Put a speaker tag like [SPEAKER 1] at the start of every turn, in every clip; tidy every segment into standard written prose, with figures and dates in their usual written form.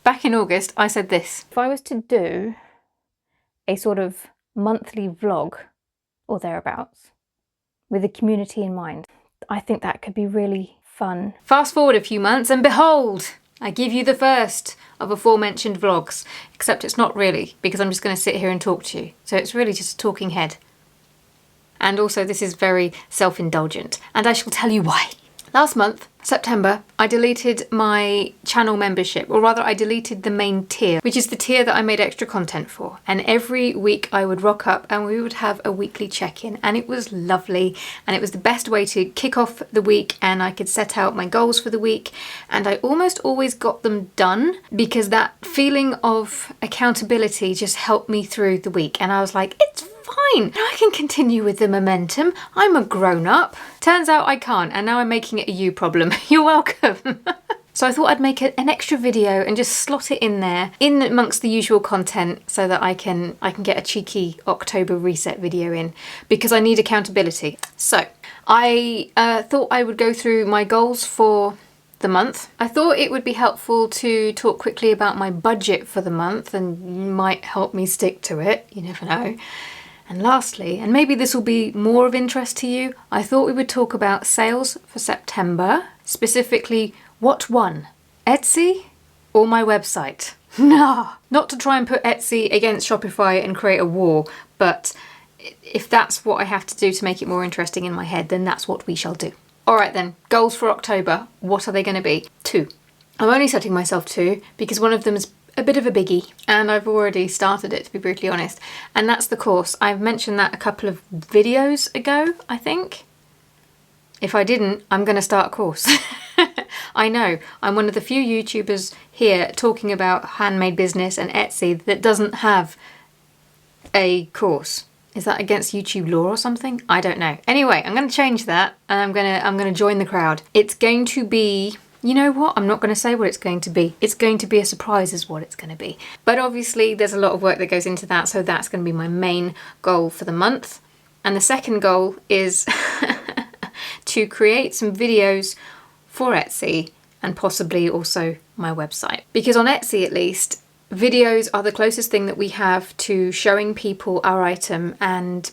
[SPEAKER 1] Back in August, I said this. If I was to do a sort of monthly vlog or thereabouts with a community in mind, I think that could be really fun. Fast forward a few months and behold, I give you the first of aforementioned vlogs, except it's not really, because I'm just going to sit here and talk to you. So it's really just a talking head. And also this is very self-indulgent, and I shall tell you why. Last month, September, I deleted my channel membership, or rather I deleted the main tier, which is the tier that I made extra content for. And every week I would rock up and we would have a weekly check-in, and it was lovely, and it was the best way to kick off the week, and I could set out my goals for the week, and I almost always got them done because that feeling of accountability just helped me through the week. And I was like, it's fine, I can continue with the momentum. I'm a grown-up. Turns out I can't, and now I'm making it a you problem. You're welcome. So I thought I'd make an extra video and just slot it in there, in amongst the usual content, so that I can get a cheeky October reset video in, because I need accountability. So I thought I would go through my goals for the month. I thought it would be helpful to talk quickly about my budget for the month, and might help me stick to it. You never know. And lastly, and maybe this will be more of interest to you, I thought we would talk about sales for September, specifically what one, Etsy or my website? No, not to try and put Etsy against Shopify and create a war, but if that's what I have to do to make it more interesting in my head, then that's what we shall do. All right then, goals for October, what are they going to be? 2. I'm only setting myself 2 because one of them is a bit of a biggie, and I've already started it, to be brutally honest, and that's the course. I've mentioned that a couple of videos ago, I think. If I didn't, I'm going to start a course. I know, I'm one of the few YouTubers here talking about handmade business and Etsy that doesn't have a course. Is that against YouTube law or something? I don't know. Anyway, I'm going to change that, and I'm going to join the crowd. It's going to be, you know what? I'm not going to say what it's going to be. It's going to be a surprise is what it's going to be. But obviously there's a lot of work that goes into that, so that's going to be my main goal for the month. And the second goal is to create some videos for Etsy and possibly also my website. Because on Etsy at least, videos are the closest thing that we have to showing people our item. And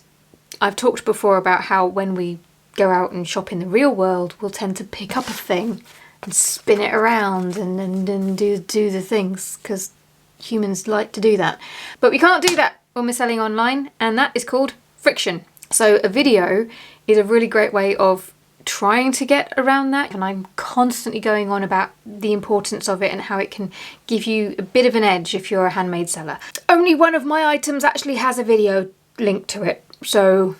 [SPEAKER 1] I've talked before about how when we go out and shop in the real world, we'll tend to pick up a thing and spin it around and do the things, because humans like to do that. But we can't do that when we're selling online, and that is called friction. So a video is a really great way of trying to get around that, and I'm constantly going on about the importance of it and how it can give you a bit of an edge if you're a handmade seller. Only one of my items actually has a video linked to it, so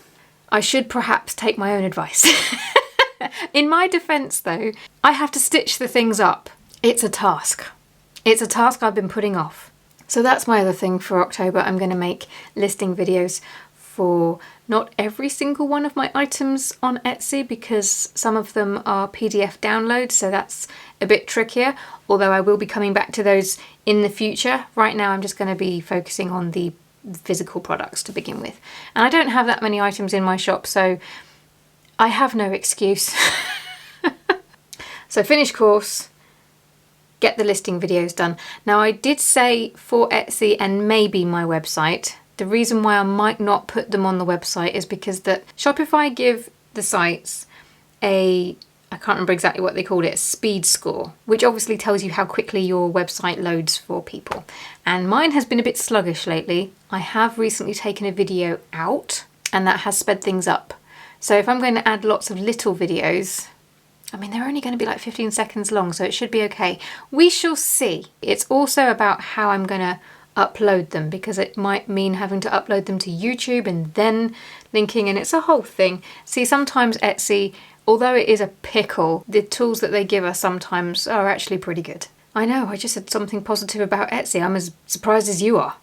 [SPEAKER 1] I should perhaps take my own advice. In my defense though, I have to stitch the things up. It's a task. It's a task I've been putting off. So that's my other thing for October. I'm going to make listing videos for not every single one of my items on Etsy, because some of them are PDF downloads, so that's a bit trickier, although I will be coming back to those in the future. Right now I'm just going to be focusing on the physical products to begin with. And I don't have that many items in my shop, so I have no excuse. So finish course, get the listing videos done. Now I did say for Etsy and maybe my website. The reason why I might not put them on the website is because that Shopify give the sites I can't remember exactly what they called it, a speed score, which obviously tells you how quickly your website loads for people. And mine has been a bit sluggish lately. I have recently taken a video out, and that has sped things up. So if I'm going to add lots of little videos, I mean, they're only going to be like 15 seconds long, so it should be okay. We shall see. It's also about how I'm going to upload them, because it might mean having to upload them to YouTube and then linking, and it's a whole thing. See, sometimes Etsy, although it is a pickle, the tools that they give us sometimes are actually pretty good. I know, I just said something positive about Etsy. I'm as surprised as you are.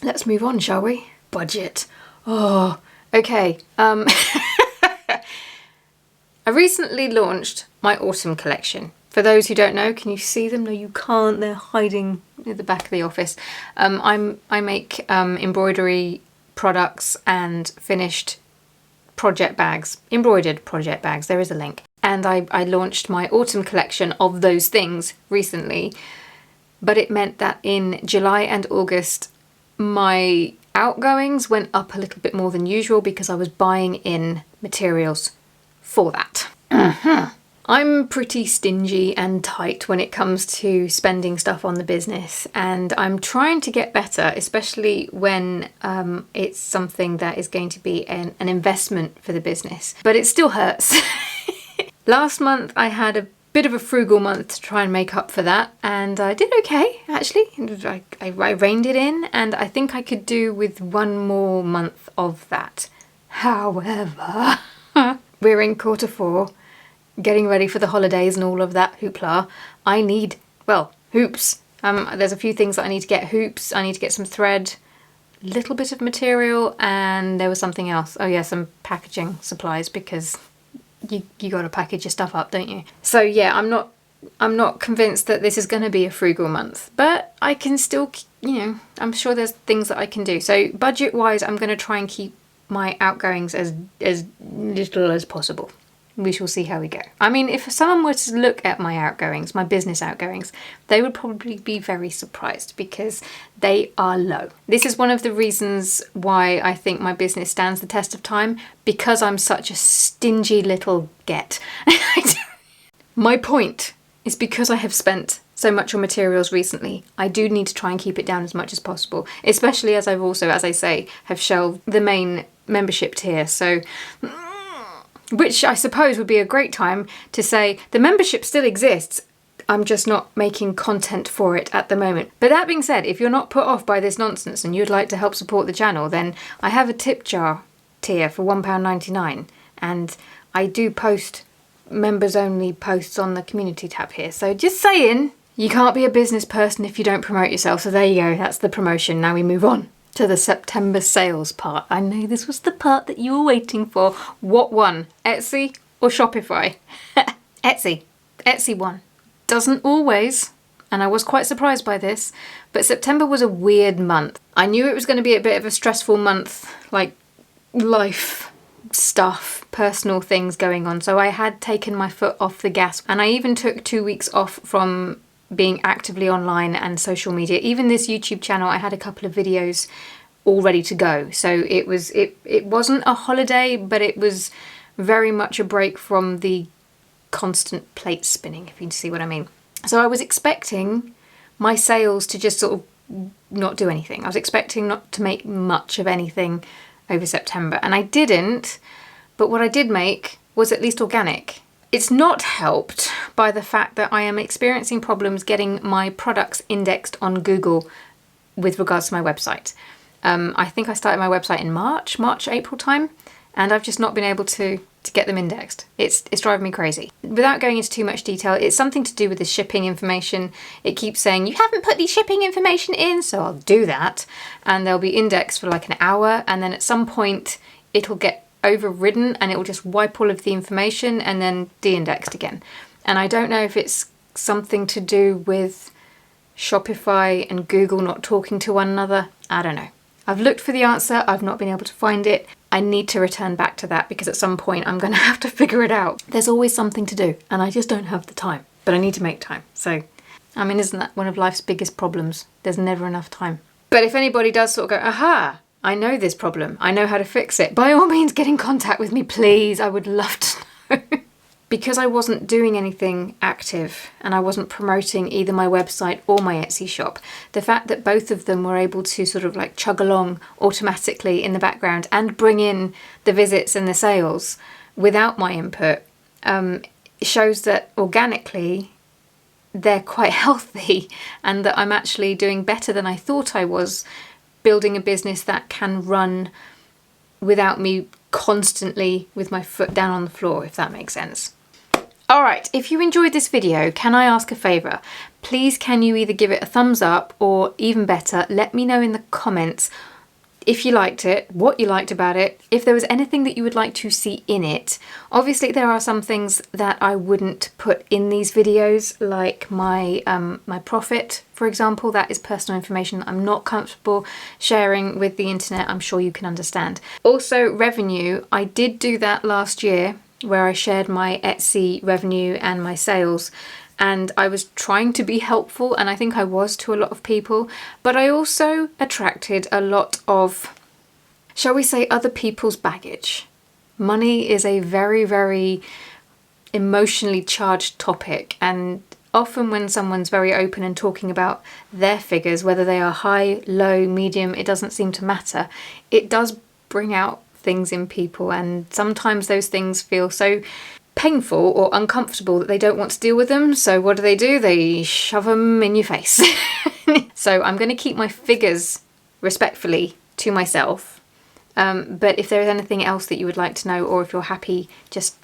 [SPEAKER 1] Let's move on, shall we? Budget. Oh, okay. I recently launched my autumn collection. For those who don't know, can you see them? No, you can't. They're hiding at the back of the office. I make embroidery products and finished project bags, embroidered project bags. There is a link. And I launched my autumn collection of those things recently. but it meant that in July and August, my outgoings went up a little bit more than usual because I was buying in materials for that. I'm pretty stingy and tight when it comes to spending stuff on the business, and I'm trying to get better, especially when it's something that is going to be an investment for the business. But it still hurts. Last month I had a bit of a frugal month to try and make up for that, and I did okay, actually. I reined it in, and I think I could do with one more month of that. However, we're in quarter 4, getting ready for the holidays and all of that hoopla. I need, well, hoops. There's a few things that I need to get. Hoops, I need to get some thread, little bit of material, and there was something else. Oh yeah, some packaging supplies, because you got to package your stuff up, don't you? So yeah, I'm not convinced that this is going to be a frugal month, but I can still, I'm sure there's things that I can do. So budget wise, I'm going to try and keep my outgoings as little as possible. We shall see how we go. I mean, if someone were to look at my outgoings, my business outgoings, they would probably be very surprised because they are low. This is one of the reasons why I think my business stands the test of time, because I'm such a stingy little get. My point is, because I have spent so much on materials recently, I do need to try and keep it down as much as possible, especially as I've also, as I say, have shelved the main membership tier. So, which I suppose would be a great time to say the membership still exists, I'm just not making content for it at the moment. But that being said, if you're not put off by this nonsense and you'd like to help support the channel, then I have a tip jar tier for £1.99, and I do post members only posts on the community tab here. So just saying, you can't be a business person if you don't promote yourself. So there you go, that's the promotion. Now we move on to the September sales part. I know this was the part that you were waiting for. What one? Etsy or Shopify? Etsy. Etsy won. Doesn't always, and I was quite surprised by this, but September was a weird month. I knew it was going to be a bit of a stressful month, like life stuff, personal things going on, so I had taken my foot off the gas, and I even took 2 weeks off from being actively online and social media. Even this YouTube channel, I had a couple of videos all ready to go. So it wasn't a holiday, but it was very much a break from the constant plate spinning, if you see what I mean. So I was expecting my sales to just sort of not do anything. I was expecting not to make much of anything over September, and I didn't, but what I did make was at least organic. It's not helped by the fact that I am experiencing problems getting my products indexed on Google with regards to my website. I think I started my website in March, April time, and I've just not been able to get them indexed. It's driving me crazy. Without going into too much detail, it's something to do with the shipping information. It keeps saying, you haven't put the shipping information in, so I'll do that. And they'll be indexed for like an hour, and then at some point it'll get overridden and it will just wipe all of the information and then de-indexed again. And I don't know if it's something to do with Shopify and Google not talking to one another. I don't know. I've looked for the answer, I've not been able to find it. I need to return back to that because at some point I'm going to have to figure it out. There's always something to do and I just don't have the time, but I need to make time. So, I mean, isn't that one of life's biggest problems? There's never enough time. But if anybody does sort of go, aha, I know this problem, I know how to fix it, by all means get in contact with me, please. I would love to know. Because I wasn't doing anything active and I wasn't promoting either my website or my Etsy shop, the fact that both of them were able to sort of like chug along automatically in the background and bring in the visits and the sales without my input shows that organically they're quite healthy and that I'm actually doing better than I thought I was, building a business that can run without me constantly with my foot down on the floor, if that makes sense. Alright, if you enjoyed this video, can I ask a favour? Please can you either give it a thumbs up or even better, let me know in the comments if you liked it, what you liked about it, if there was anything that you would like to see in it. Obviously there are some things that I wouldn't put in these videos, like my my profit, for example. That is personal information I'm not comfortable sharing with the internet, I'm sure you can understand. Also revenue, I did do that last year where I shared my Etsy revenue and my sales, and I was trying to be helpful, and I think I was to a lot of people, but I also attracted a lot of, shall we say, other people's baggage. Money is a very, very emotionally charged topic, and often when someone's very open and talking about their figures, whether they are high, low, medium, it doesn't seem to matter. It does bring out things in people, and sometimes those things feel so painful or uncomfortable that they don't want to deal with them. So what do? They shove them in your face. So I'm going to keep my figures respectfully to myself. But if there is anything else that you would like to know, or if you're happy just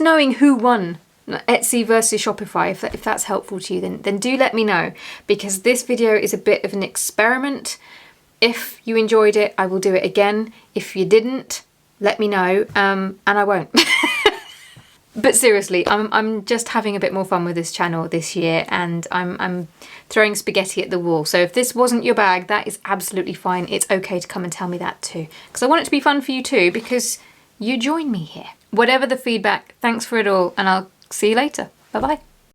[SPEAKER 1] knowing who won Etsy versus Shopify, if that's helpful to you, then do let me know, because this video is a bit of an experiment. If you enjoyed it, I will do it again. If you didn't, let me know, and I won't. But seriously, I'm just having a bit more fun with this channel this year, and I'm throwing spaghetti at the wall. So if this wasn't your bag, that is absolutely fine. It's okay to come and tell me that too, because I want it to be fun for you too, because you join me here. Whatever the feedback, thanks for it all, and I'll see you later. Bye bye.